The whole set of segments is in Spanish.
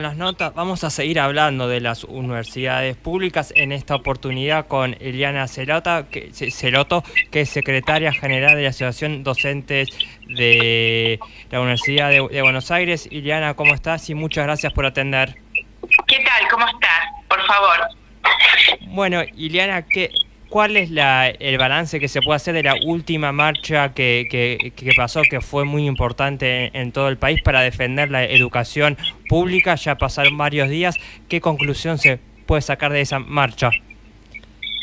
Las notas, vamos a seguir hablando de las universidades públicas, en esta oportunidad con Iliana Celoto, que es secretaria general de la Asociación Docentes de la Universidad de Buenos Aires. Iliana, ¿cómo estás? Y muchas gracias por atender. ¿Qué tal? ¿Cómo estás? Por favor. Bueno, Iliana, ¿cuál es el balance que se puede hacer de la última marcha que pasó, que fue muy importante en todo el país para defender la educación pública? Ya pasaron varios días. ¿Qué conclusión se puede sacar de esa marcha?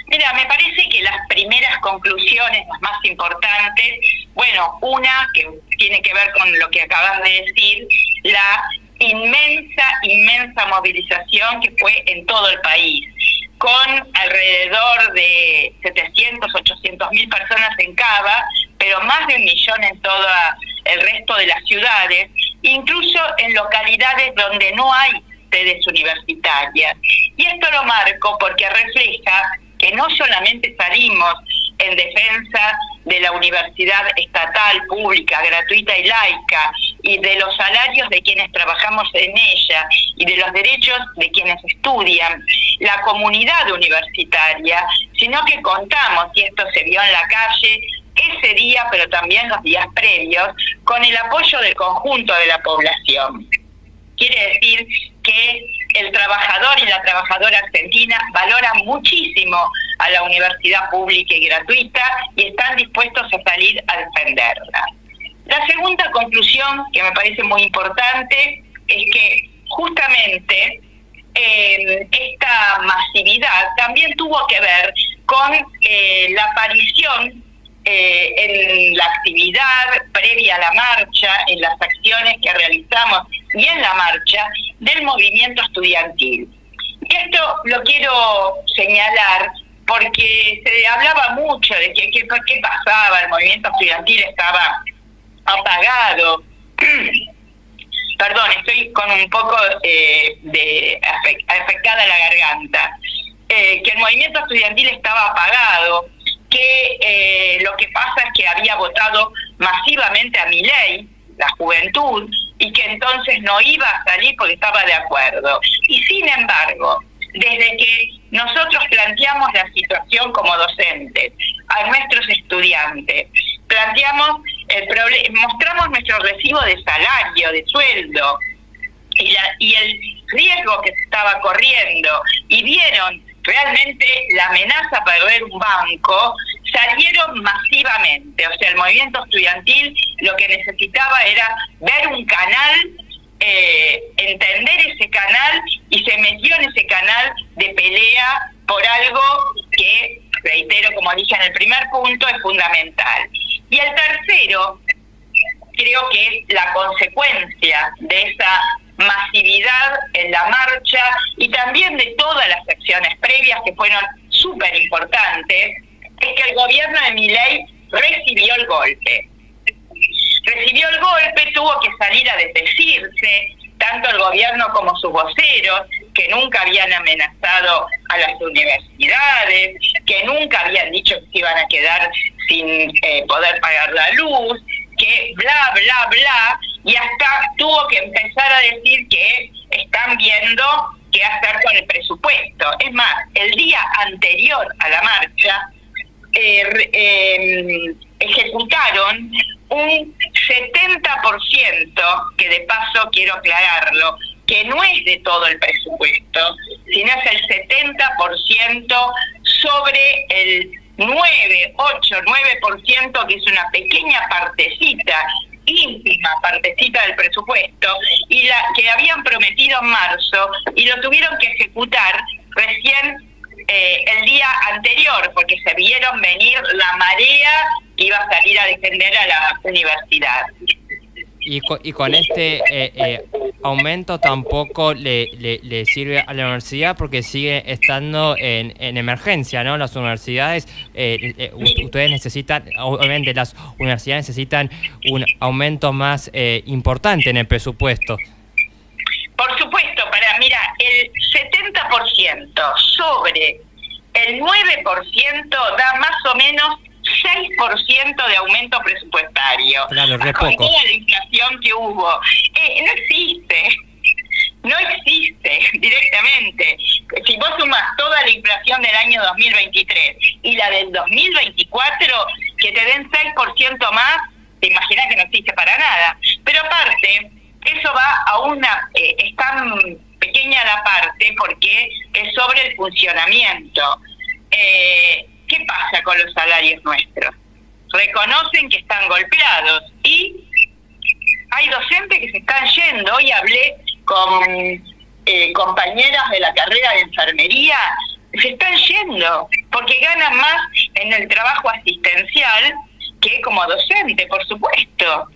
Mira, me parece que las primeras conclusiones, las más importantes, bueno, una que tiene que ver con lo que acabas de decir, la inmensa movilización que fue en todo el país, con alrededor de 700, 800 mil personas en Cava, pero más de 1 millón en todo el resto de las ciudades, incluso en localidades donde no hay sedes universitarias. Y esto lo marco porque refleja que no solamente salimos en defensa de la universidad estatal, pública, gratuita y laica, y de los salarios de quienes trabajamos en ella, y de los derechos de quienes estudian, la comunidad universitaria, sino que contamos, y esto se vio en la calle, ese día, pero también los días previos, con el apoyo del conjunto de la población. Quiere decir que el trabajador y la trabajadora argentina valoran muchísimo a la universidad pública y gratuita y están dispuestos a salir a defenderla. La segunda conclusión, que me parece muy importante, es que justamente esta masividad también tuvo que ver con la aparición en la actividad previa a la marcha, en las acciones que realizamos y en la marcha del movimiento estudiantil. Y esto lo quiero señalar porque se hablaba mucho de qué pasaba, el movimiento estudiantil estaba apagado. Perdón, estoy con un poco afectada la garganta. Que el movimiento estudiantil estaba apagado, que lo que pasa es que había votado masivamente a Milei, la juventud, y que entonces no iba a salir porque estaba de acuerdo. Y sin embargo, desde que nosotros planteamos la situación como docentes a nuestros estudiantes, planteamos el problema, mostramos nuestro recibo de salario, de sueldo, y el riesgo que se estaba corriendo, y vieron realmente la amenaza para ver un banco, salieron masivamente. O sea, el movimiento estudiantil lo que necesitaba era ver un canal, entender ese canal, y se metió en ese canal de pelea por algo que, reitero, como dije en el primer punto, es fundamental. Y el tercero, creo que es la consecuencia de esa masividad en la marcha y también de todas las acciones previas que fueron súper importantes, es que el gobierno de Milei recibió el golpe. Recibió el golpe, tuvo que salir a desdecirse, tanto el gobierno como sus voceros, que nunca habían amenazado a las universidades, que nunca habían dicho que se iban a quedar sin poder pagar la luz, que bla, bla, bla, y hasta tuvo que empezar a decir que están viendo qué hacer con el presupuesto. Es más, el día anterior a la marcha ejecutaron un 70%, que de paso quiero aclararlo, que no es de todo el presupuesto, sino es el 70% sobre el 9%, que es una pequeña partecita, ínfima partecita del presupuesto, y la que habían prometido en marzo, y lo tuvieron que ejecutar recién el día anterior, porque se vieron venir la marea que iba a salir a defender a la universidad. Y con este aumento tampoco le sirve a la universidad, porque sigue estando en emergencia, ¿no? Las universidades, ustedes necesitan, obviamente las universidades necesitan un aumento más importante en el presupuesto. Por supuesto, mira, el 70% sobre el 9% da más o menos 6% de aumento presupuestario. Claro, re con poco. toda la inflación que hubo. No existe. no existe directamente. Si vos sumás toda la inflación del año 2023 y la del 2024, que te den 6% más, te imaginas que no existe para nada. Pero aparte, eso va a es tan pequeña la parte porque es sobre el funcionamiento. ¿Qué pasa con los salarios nuestros? Reconocen que están golpeados y hay docentes que se están yendo. Hoy hablé con compañeras de la carrera de enfermería, se están yendo porque ganan más en el trabajo asistencial que como docente, por supuesto.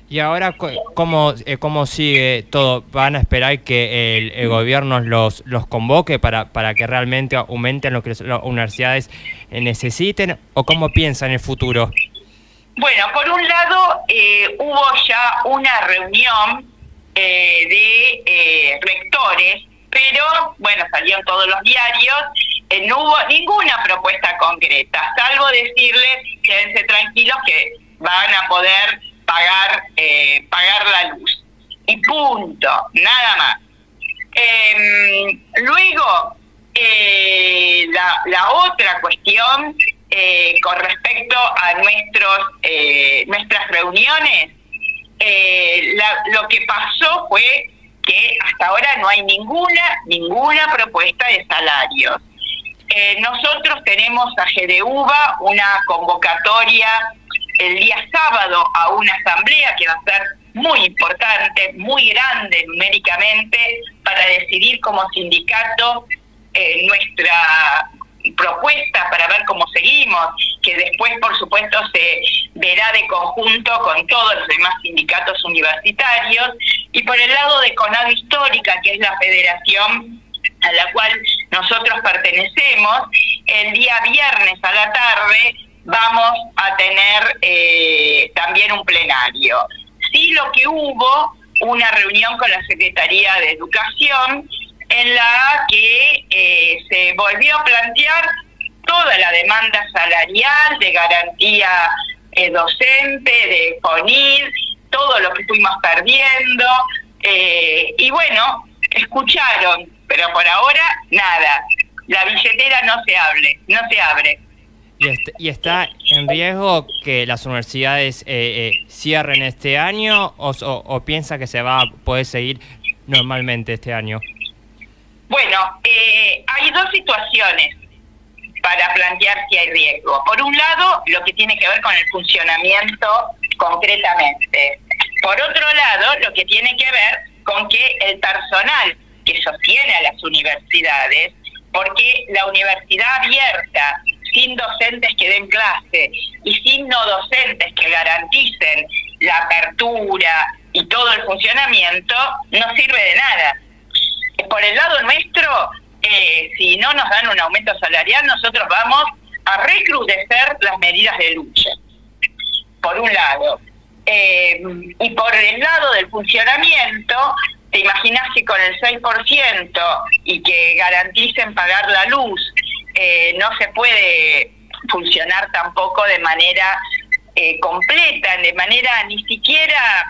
Y ahora, ¿cómo sigue todo? ¿Van a esperar que el gobierno los convoque para que realmente aumenten lo que las universidades necesiten? ¿O cómo piensan en el futuro? Bueno, por un lado, hubo ya una reunión de rectores, pero, bueno, salieron todos los diarios, no hubo ninguna propuesta concreta, salvo decirles, quédense tranquilos que van a poder pagar la luz. Y punto, nada más. Luego, la otra cuestión con respecto a nuestras reuniones, lo que pasó fue que hasta ahora no hay ninguna propuesta de salarios. Nosotros tenemos a GDUBA una convocatoria el día sábado a una asamblea que va a ser muy importante, muy grande numéricamente, para decidir como sindicato nuestra propuesta para ver cómo seguimos, que después por supuesto se verá de conjunto con todos los demás sindicatos universitarios. Y por el lado de CONADO Histórica, que es la federación a la cual nosotros pertenecemos, el día viernes a la tarde vamos a tener también un plenario. Sí, lo que hubo, una reunión con la Secretaría de Educación, en la que se volvió a plantear toda la demanda salarial, de garantía docente, de FONID, todo lo que fuimos perdiendo, y bueno, escucharon, pero por ahora nada, la billetera no se abre. ¿Y está en riesgo que las universidades cierren este año o piensa que se va a poder seguir normalmente este año? Bueno, hay dos situaciones para plantear si hay riesgo. Por un lado, lo que tiene que ver con el funcionamiento concretamente. Por otro lado, lo que tiene que ver con que el personal que sostiene a las universidades, porque la universidad abierta, sin docentes que den clase y sin no docentes que garanticen la apertura y todo el funcionamiento, no sirve de nada. Por el lado nuestro, si no nos dan un aumento salarial, nosotros vamos a recrudecer las medidas de lucha, por un lado. Y por el lado del funcionamiento, te imaginas que con el 6% y que garanticen pagar la luz, no se puede funcionar tampoco de manera completa, de manera ni siquiera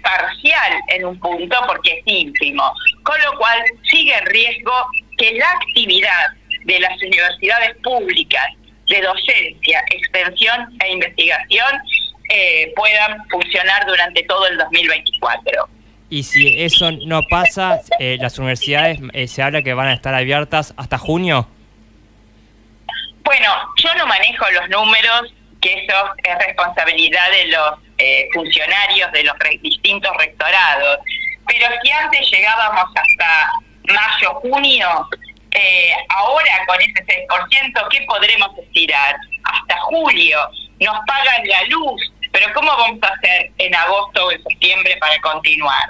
parcial en un punto, porque es ínfimo. Con lo cual sigue en riesgo que la actividad de las universidades públicas de docencia, extensión e investigación puedan funcionar durante todo el 2024. Y si eso no pasa, las universidades se habla que van a estar abiertas hasta junio. Bueno, yo no manejo los números, que eso es responsabilidad de los funcionarios de los distintos rectorados. Pero si antes llegábamos hasta mayo, junio, ahora con ese 6%, ¿qué podremos estirar? Hasta julio. Nos pagan la luz, pero ¿cómo vamos a hacer en agosto o en septiembre para continuar?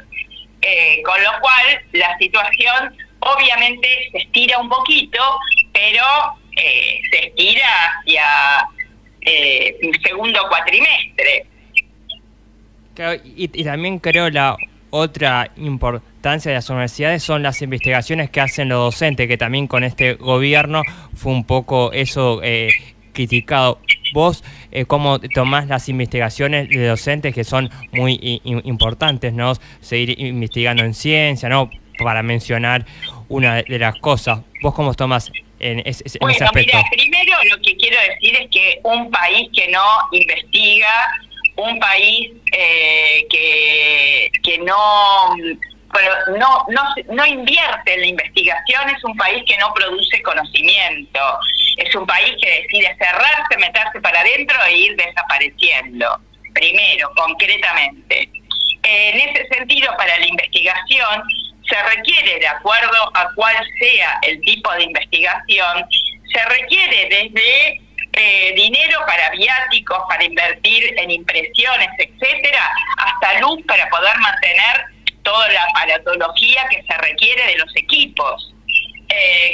Con lo cual, la situación obviamente se estira un poquito, pero se estira hacia el segundo cuatrimestre. Claro, y también creo la otra importancia de las universidades son las investigaciones que hacen los docentes, que también con este gobierno fue un poco eso criticado. vos cómo tomás las investigaciones de docentes que son muy importantes, ¿no? Seguir investigando en ciencia, ¿no? Para mencionar una de las cosas. ¿Vos cómo tomás en ese aspecto? Mira, primero lo que quiero decir es que un país que no investiga, un país que no invierte en la investigación, es un país que no produce conocimiento, es un país que decide cerrarse, meterse para adentro e ir desapareciendo, primero, concretamente. En ese sentido, para la investigación, se requiere, de acuerdo a cuál sea el tipo de investigación, se requiere desde dinero para viáticos, para invertir en impresiones, etcétera, hasta luz para poder mantener toda la aparatología que se requiere de los equipos,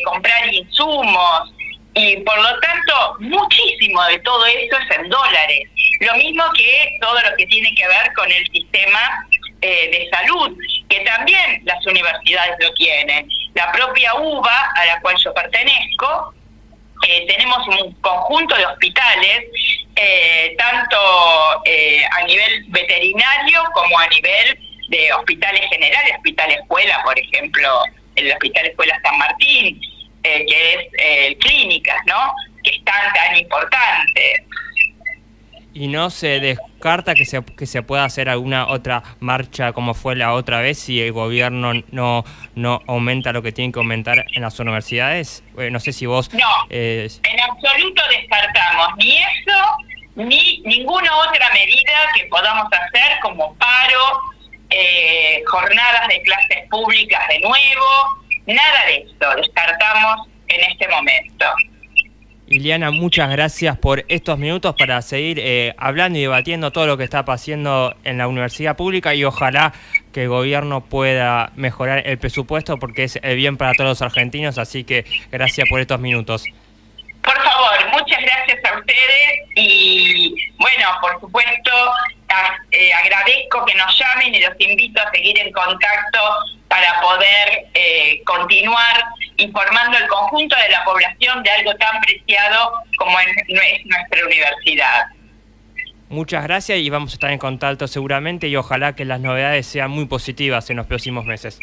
comprar insumos, y por lo tanto muchísimo de todo eso es en dólares. Lo mismo que todo lo que tiene que ver con el sistema de salud, que también las universidades lo tienen. La propia UBA, a la cual yo pertenezco, tenemos un conjunto de hospitales, tanto a nivel veterinario como a nivel de hospitales generales, hospital escuela, por ejemplo, el Hospital Escuela San Martín, que es clínicas, ¿no? Que es tan importante. ¿Y no se descarta que se pueda hacer alguna otra marcha como fue la otra vez si el gobierno no aumenta lo que tiene que aumentar en las universidades? No sé si vos... No, en absoluto descartamos ni eso, ni ninguna otra medida que podamos hacer como paro, jornadas de clases públicas de nuevo, nada de eso descartamos en este momento. Iliana, muchas gracias por estos minutos para seguir hablando y debatiendo todo lo que está pasando en la universidad pública, y ojalá que el gobierno pueda mejorar el presupuesto porque es el bien para todos los argentinos, así que gracias por estos minutos. Por favor, muchas gracias a ustedes y bueno, por supuesto agradezco que nos llamen y los invito a seguir en contacto para poder continuar informando al conjunto de la población de algo tan preciado como es nuestra universidad. Muchas gracias y vamos a estar en contacto seguramente, y ojalá que las novedades sean muy positivas en los próximos meses.